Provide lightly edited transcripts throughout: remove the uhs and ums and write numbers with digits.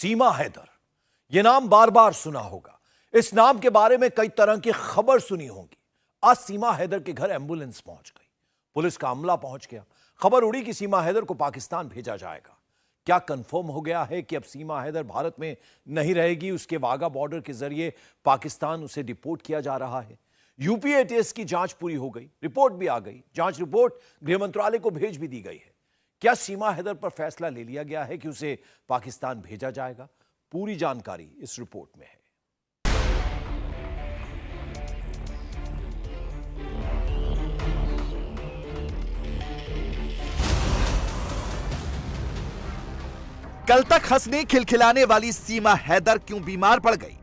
सीमा हैदर, यह नाम बार बार सुना होगा। इस नाम के बारे में कई तरह की खबर सुनी होगी। आज सीमा हैदर के घर एम्बुलेंस पहुंच गई, पुलिस का अमला पहुंच गया। खबर उड़ी कि सीमा हैदर को पाकिस्तान भेजा जाएगा। क्या कंफर्म हो गया है कि अब सीमा हैदर भारत में नहीं रहेगी, उसके वाघा बॉर्डर के जरिए पाकिस्तान उसे डिपोर्ट किया जा रहा है। यूपी एटीएस की जांच पूरी हो गई, रिपोर्ट भी आ गई। जांच रिपोर्ट गृह मंत्रालय को भेज भी दी गई है। क्या सीमा हैदर पर फैसला ले लिया गया है कि उसे पाकिस्तान भेजा जाएगा? पूरी जानकारी इस रिपोर्ट में है। कल तक हंसने खिलखिलाने वाली सीमा हैदर क्यों बीमार पड़ गई?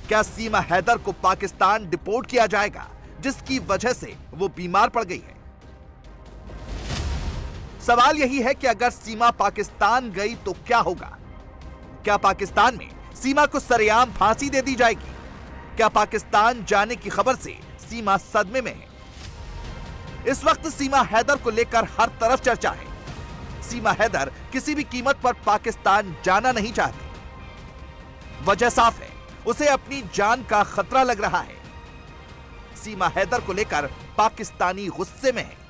क्या सीमा हैदर को पाकिस्तान डिपोर्ट किया जाएगा, जिसकी वजह से वो बीमार पड़ गई है? सवाल यही है कि अगर सीमा पाकिस्तान गई तो क्या होगा? क्या पाकिस्तान में सीमा को सरेआम फांसी दे दी जाएगी? क्या पाकिस्तान जाने की खबर से सीमा सदमे में है? इस वक्त सीमा हैदर को लेकर हर तरफ चर्चा है। सीमा हैदर किसी भी कीमत पर पाकिस्तान जाना नहीं चाहती। वजह साफ है, उसे अपनी जान का खतरा लग रहा है। सीमा हैदर को लेकर पाकिस्तानी गुस्से में है।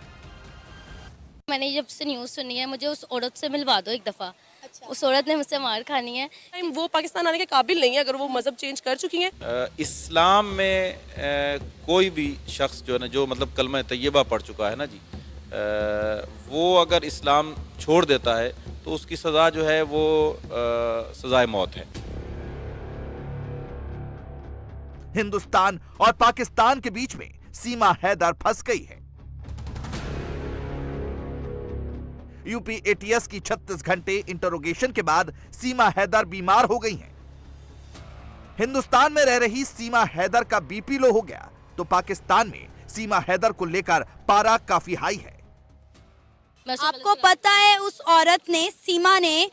मैंने जब से न्यूज़ सुनी है, मुझे उस औरत से मिलवा दो एक दफ़ा। अच्छा। उस औरत ने मुझसे मार खानी है। वो पाकिस्तान आने के काबिल नहीं है अगर वो मज़हब चेंज कर चुकी हैं। इस्लाम में कोई भी शख्स जो है ना, जो मतलब कलमा तैयबा पढ़ चुका है ना जी, वो अगर इस्लाम छोड़ देता है तो उसकी सज़ा जो है वो सज़ाए मौत है। हिंदुस्तान और पाकिस्तान के बीच में सीमा हैदर फंस गई है। यूपी एटीएस की 36 घंटे इंटरोगेशन के बाद सीमा हैदर बीमार हो गई हैं। हिंदुस्तान में रह रही सीमा हैदर का बीपी लो हो गया तो पाकिस्तान में सीमा हैदर को लेकर पारा काफी हाई है। आपको पता है, उस औरत ने, सीमा ने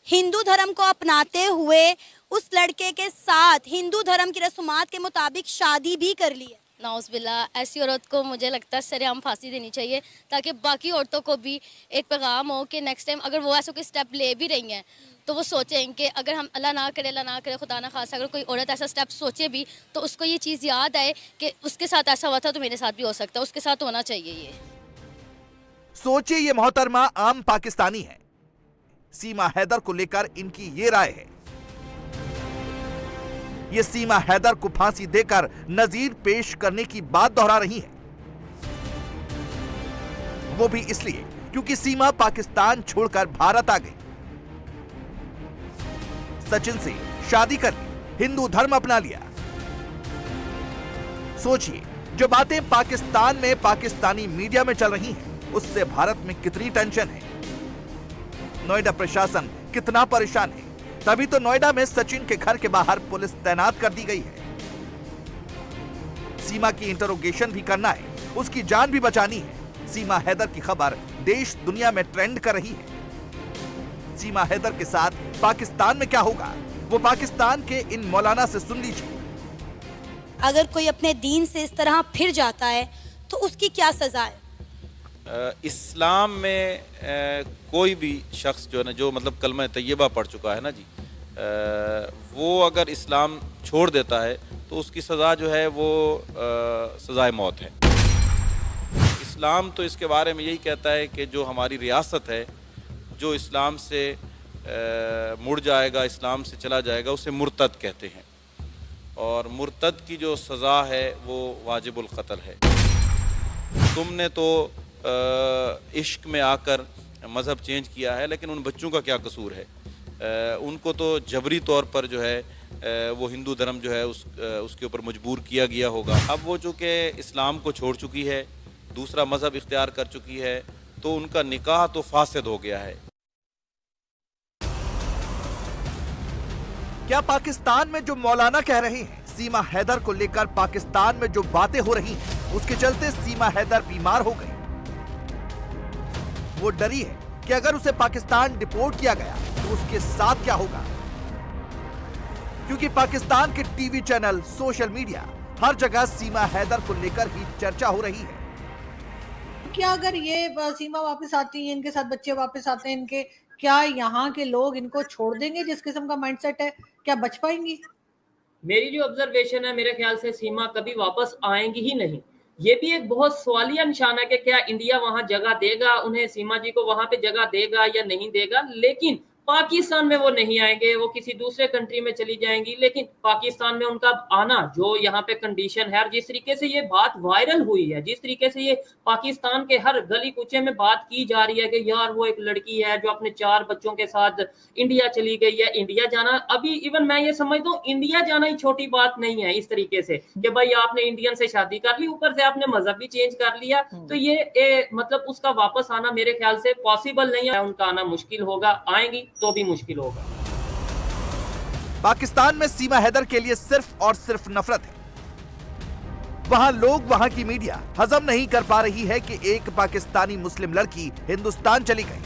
हिंदू धर्म को अपनाते हुए उस लड़के के साथ हिंदू धर्म की रस्मात के मुताबिक शादी भी कर ली है। नाउज़बिल्ला, ऐसी औरत को मुझे लगता है सरेआम फांसी देनी चाहिए, ताकि बाकी औरतों को भी एक पैगाम हो कि नेक्स्ट टाइम अगर वो ऐसा कोई स्टेप ले भी रही हैं तो वो सोचें कि अगर हम अल्लाह ना करे खुदा ना खासा, अगर कोई औरत ऐसा स्टेप सोचे भी तो उसको ये चीज़ याद आए कि उसके साथ ऐसा हुआ था तो मेरे साथ भी हो सकता है, उसके साथ होना चाहिए। ये सोचिए, ये मोहतरमा आम पाकिस्तानी है। सीमा हैदर को लेकर इनकी ये राय है। ये सीमा हैदर को फांसी देकर नजीर पेश करने की बात दोहरा रही है, वो भी इसलिए क्योंकि सीमा पाकिस्तान छोड़कर भारत आ गई, सचिन से शादी कर ली, हिंदू धर्म अपना लिया। सोचिए, जो बातें पाकिस्तान में पाकिस्तानी मीडिया में चल रही हैं, उससे भारत में कितनी टेंशन है। नोएडा प्रशासन कितना परेशान है। तभी तो नोएडा में सचिन के घर के बाहर पुलिस तैनात कर दी गई है। सीमा की इंटरोगेशन भी करना है, उसकी जान भी बचानी है। सीमा हैदर की खबर देश दुनिया में ट्रेंड कर रही है। सीमा हैदर के साथ पाकिस्तान में क्या होगा, वो पाकिस्तान के इन मौलाना से सुन लीजिए। अगर कोई अपने दीन से इस तरह फिर जाता है तो उसकी क्या सजा है? इस्लाम में कोई भी शख्स जो है ना, जो मतलब कलमा तैयबा पढ़ चुका है ना जी, वो अगर इस्लाम छोड़ देता है तो उसकी सज़ा जो है वो सज़ाए मौत है। इस्लाम तो इसके बारे में यही कहता है कि जो हमारी रियासत है, जो इस्लाम से मुड़ जाएगा, इस्लाम से चला जाएगा, उसे मुर्तद कहते हैं। और मुर्तद की जो सज़ा है वो वाजिबुल क़त्ल है। तुमने तो इश्क में आकर मज़हब चेंज किया है, लेकिन उन बच्चों का क्या कसूर है? उनको तो जबरी तौर पर जो है वो हिंदू धर्म जो है उसके ऊपर मजबूर किया गया होगा। अब वो चूँकि इस्लाम को छोड़ चुकी है, दूसरा मज़हब इख्तियार कर चुकी है, तो उनका निकाह तो फासिद हो गया है। क्या पाकिस्तान में जो मौलाना कह रहे हैं सीमा हैदर को लेकर पाकिस्तान में जो बातें हो रही हैं, उसके चलते सीमा हैदर बीमार हो गई? वो डरी है कि अगर उसे पाकिस्तान डिपोर्ट किया गया तो उसके साथ क्या होगा, क्योंकि पाकिस्तान के टीवी चैनल, सोशल मीडिया, हर जगह सीमा हैदर को लेकर ही चर्चा हो रही है। क्या अगर ये सीमा वापस आती है, इनके साथ बच्चे वापस आते हैं, इनके क्या यहाँ के लोग इनको छोड़ देंगे? जिस किस्म का माइंडसेट है, क्या बच पाएंगी? मेरी जो ऑब्जर्वेशन है, मेरे ख्याल से सीमा कभी वापस आएंगी ही नहीं। ये भी एक बहुत सवालिया निशान है कि क्या इंडिया वहां जगह देगा उन्हें, सीमा जी को वहां पे जगह देगा या नहीं देगा। लेकिन पाकिस्तान में वो नहीं आएंगे, वो किसी दूसरे कंट्री में चली जाएंगी। लेकिन पाकिस्तान में उनका आना, जो यहाँ पे कंडीशन है, और जिस तरीके से ये बात वायरल हुई है, जिस तरीके से ये पाकिस्तान के हर गली कुचे में बात की जा रही है कि यार वो एक लड़की है जो अपने 4 बच्चों के साथ इंडिया चली गई है। इंडिया जाना, अभी इवन मैं ये समझता हूँ इंडिया जाना ही छोटी बात नहीं है। इस तरीके से कि भाई आपने इंडियन से शादी कर ली, ऊपर से आपने मजहब भी चेंज कर लिया, तो ये मतलब उसका वापस आना मेरे ख्याल से पॉसिबल नहीं है। उनका आना मुश्किल होगा, आएंगी तो भी मुश्किल होगा। पाकिस्तान में सीमा हैदर के लिए सिर्फ और सिर्फ नफरत है। वहां लोग, वहां की मीडिया हजम नहीं कर पा रही है कि एक पाकिस्तानी मुस्लिम लड़की हिंदुस्तान चली गई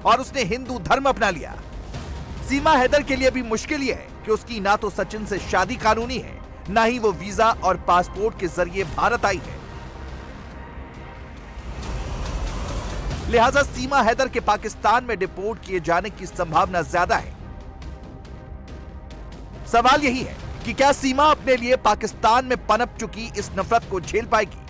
और उसने हिंदू धर्म अपना लिया। सीमा हैदर के लिए भी मुश्किल यह है कि उसकी ना तो सचिन से शादी कानूनी है, ना ही वो वीजा और पासपोर्ट के जरिए भारत आई है। लिहाजा सीमा हैदर के पाकिस्तान में डिपोर्ट किए जाने की संभावना ज्यादा है। सवाल यही है कि क्या सीमा अपने लिए पाकिस्तान में पनप चुकी इस नफरत को झेल पाएगी?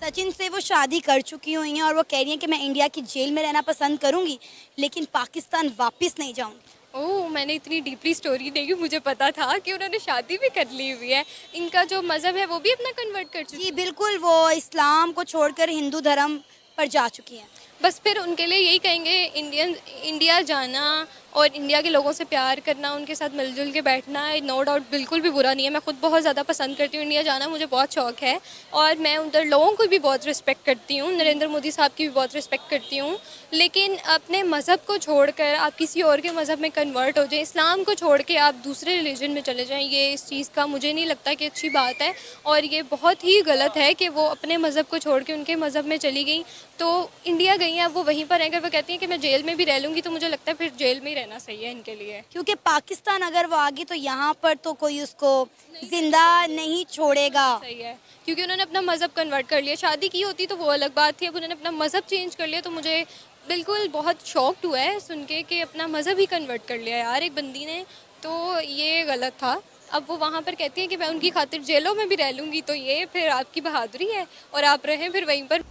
सचिन से वो शादी कर चुकी हुई हैं और वो कह रही हैं कि मैं इंडिया की जेल में रहना पसंद करूंगी, लेकिन पाकिस्तान वापस नहीं जाऊंगी। ओह, मैंने इतनी डीपली स्टोरी देखी, मुझे पता था कि उन्होंने शादी भी कर ली हुई है। इनका जो मज़हब है वो भी अपना कन्वर्ट कर चुकी है। जी बिल्कुल, वो इस्लाम को छोड़कर हिंदू धर्म पर जा चुकी हैं। बस फिर उनके लिए यही कहेंगे, इंडिया जाना और इंडिया के लोगों से प्यार करना, उनके साथ मिलजुल के बैठना, नो डाउट बिल्कुल भी बुरा नहीं है। मैं खुद बहुत ज़्यादा पसंद करती हूँ इंडिया जाना, मुझे बहुत शौक है और मैं उधर लोगों को भी बहुत रिस्पेक्ट करती हूँ, नरेंद्र मोदी साहब की भी बहुत रिस्पेक्ट करती हूँ। लेकिन अपने मज़हब को छोड़कर आप किसी और के मज़हब में कन्वर्ट हो जाएं, इस्लाम को छोड़ के आप दूसरे रिलीजन में चले जाएं, ये इस चीज़ का मुझे नहीं लगता कि अच्छी बात है और ये बहुत ही गलत है कि वो अपने मज़हब को छोड़ के उनके मज़हब में चली गई। तो इंडिया गई हैं, वो वहीं पर हैं। अगर वो कहती हैं कि मैं जेल में भी रह लूँगी तो मुझे लगता है फिर जेल में ही रहना सही है इनके लिए, क्योंकि पाकिस्तान अगर वो आ गई तो यहाँ पर तो कोई उसको जिंदा नहीं छोड़ेगा। सही है, क्योंकि उन्होंने अपना मज़हब कन्वर्ट कर लिया। शादी की होती तो वो अलग बात थी, अब उन्होंने अपना मज़हब चेंज कर लिया। तो मुझे बिल्कुल बहुत शॉक्ड हुआ है सुन के कि अपना मज़हब ही कन्वर्ट कर लिया यार एक बंदी ने, तो ये गलत था। अब वो वहाँ पर कहती हैं कि मैं उनकी खातिर जेलों में भी रह लूँगी, तो ये फिर आपकी बहादुरी है और आप रहें फिर वहीं पर।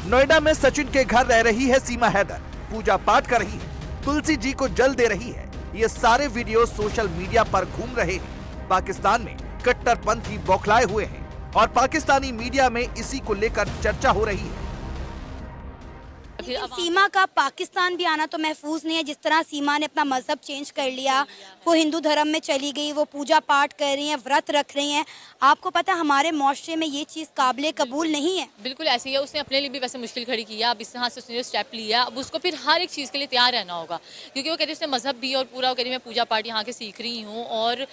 नोएडा में सचिन के घर रह रही है सीमा हैदर, पूजा पाठ कर रही है, तुलसी जी को जल दे रही है। ये सारे वीडियो सोशल मीडिया पर घूम रहे हैं। पाकिस्तान में कट्टरपंथी बौखलाए हुए हैं और पाकिस्तानी मीडिया में इसी को लेकर चर्चा हो रही है। लेकिन सीमा का पाकिस्तान भी आना तो महफूज नहीं है। जिस तरह सीमा ने अपना मजहब चेंज कर लिया, वो हिंदू धर्म में चली गई, वो पूजा पाठ कर रही हैं, व्रत रख रही हैं। आपको पता है हमारे माशरे में ये चीज़ काबिल कबूल नहीं है। बिल्कुल ऐसी है, उसने अपने लिए भी वैसे मुश्किल खड़ी की है। अब इस तरह से उसने जो स्टेप लिया, अब उसको फिर हर एक चीज़ के लिए तैयार रहना होगा, क्योंकि वो कहती है उसने मजहब भी और पूरा, वो कहती है मैं पूजा पाठ यहाँ के सीख रही हूँ। और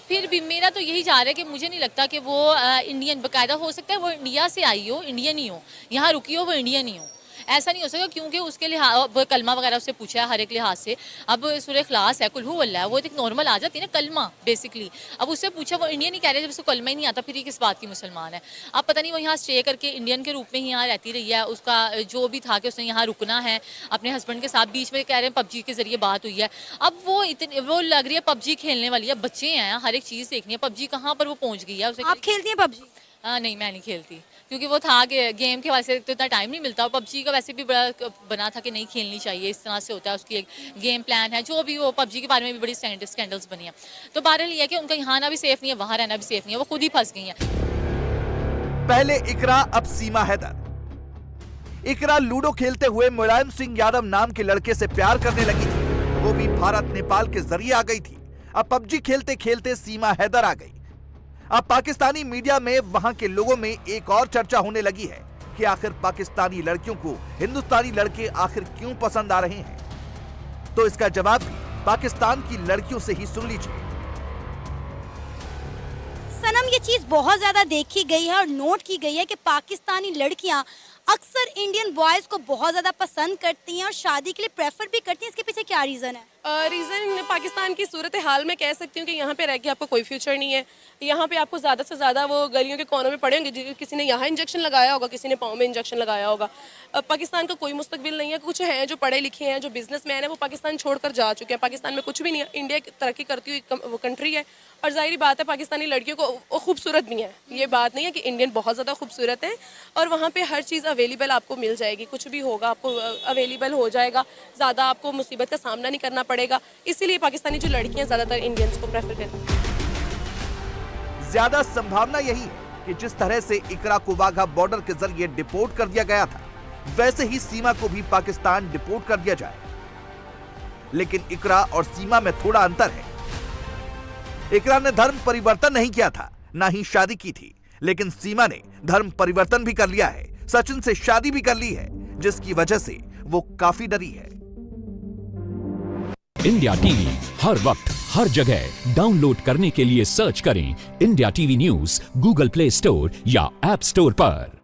फिर भी मेरा तो यही जा रहा है कि मुझे नहीं लगता कि वो इंडियन बाकायदा, हो सकता है वो इंडिया से आई हो, इंडियन ही हो, यहाँ रुकी हो, वो इंडियन ही हो। ऐसा नहीं हो सकता, क्योंकि उसके लिहाज कलमा वगैरह उससे पूछा है हर एक लिहाज से। अब सूरह इखलास है, कुल हु अल्लाह है, वो एक नॉर्मल आ जाती है ना कलमा बेसिकली। अब उससे पूछा, वो इंडियन ही कह रहे हैं, जब उसको कलमा ही नहीं आता फिर ये किस बात की मुसलमान है। अब पता नहीं वो यहाँ स्टे करके इंडियन के रूप में ही यहाँ रहती रही है। उसका जो भी था कि उसने यहाँ रुकना है अपने हस्बैंड के साथ, बीच में कह रहे हैं पबजी के जरिए बात हुई है। अब वो लग रही है पबजी खेलने वाली है, बच्चे हैं, हर एक चीज़ देखनी है। पबजी कहाँ पर वो पहुँच गई है। आप खेलती हैं पबजी? नहीं, मैं नहीं खेलती, क्योंकि वो था कि गेम के वजह से तो इतना टाइम नहीं मिलता। और पबजी का वैसे भी बड़ा बना था कि नहीं खेलनी चाहिए, इस तरह से होता है, उसकी एक गेम प्लान है। जो भी वो पबजी के बारे में भी बड़ी स्कैंडल्स बनी है। तो बहरहाल ये है कि उनका यहाँ आना भी सेफ नहीं है, वहाँ रहना भी सेफ नहीं है, वो खुद ही फंस गई हैं। पहले इकरा, अब सीमा हैदर। इकरा लूडो खेलते हुए मुलायम सिंह यादव नाम के लड़के से प्यार करने लगी थी, वो भी भारत नेपाल के जरिए आ गई थी। अब पबजी खेलते खेलते सीमा हैदर आ गई। अब पाकिस्तानी मीडिया में वहां के लोगों में एक और चर्चा होने लगी है कि आखिर पाकिस्तानी लड़कियों को हिंदुस्तानी लड़के आखिर क्यों पसंद आ रहे हैं। तो इसका जवाब भी पाकिस्तान की लड़कियों से ही सुन लीजिए। सनम, ये चीज़ बहुत ज़्यादा देखी गई है और नोट की गई है कि पाकिस्तानी लड़कियां अक्सर इंडियन बॉयज को बहुत ज्यादा पसंद करती हैं और शादी के लिए प्रेफर भी करती हैं, इसके पीछे क्या रीजन है? रीज़न पाकिस्तान की सूरत हाल में कह सकती हूँ कि यहाँ पे रह के आपको कोई फ्यूचर नहीं है। यहाँ पे आपको ज़्यादा से ज़्यादा वो गलियों के कोनों में पड़े होंगे, किसी ने यहाँ इंजेक्शन लगाया होगा, किसी ने पाँव में इंजेक्शन लगाया होगा। पाकिस्तान का कोई मुस्तकबिल नहीं है। कुछ हैं जो पढ़े लिखे हैं, जो बिजनेसमैन है, वो पाकिस्तान छोड़कर जा चुके हैं। पाकिस्तान में कुछ भी नहीं है। इंडिया एक तरक्की करती हुई वो कंट्री है और जाहिर बात है पाकिस्तानी लड़कियों को खूबसूरत भी है। ये बात नहीं है कि इंडियन बहुत ज़्यादा खूबसूरत है और वहाँ पे हर चीज़ अवेलेबल आपको मिल जाएगी। कुछ भी होगा आपको अवेलेबल हो जाएगा, ज़्यादा आपको मुसीबत का सामना नहीं करना पड़ेगा। इसीलिए पाकिस्तानी जो लड़कियां ज़्यादातर इंडियंस को प्रेफर करती हैं। ज्यादा संभावना यही है कि जिस तरह से इकरा को वाघा बॉर्डर के जरिए डिपोर्ट कर दिया गया था, वैसे ही सीमा को भी पाकिस्तान डिपोर्ट कर दिया जाए। लेकिन इकरा और सीमा में थोड़ा अंतर है। इकरा ने धर्म परिवर्तन नहीं किया था, ना ही शादी की थी, लेकिन सीमा ने धर्म परिवर्तन भी कर लिया है, सचिन से शादी भी कर ली है, जिसकी वजह से वो काफी डरी है। इंडिया टीवी हर वक्त हर जगह डाउनलोड करने के लिए सर्च करें India TV news Google play store या ऐप स्टोर पर।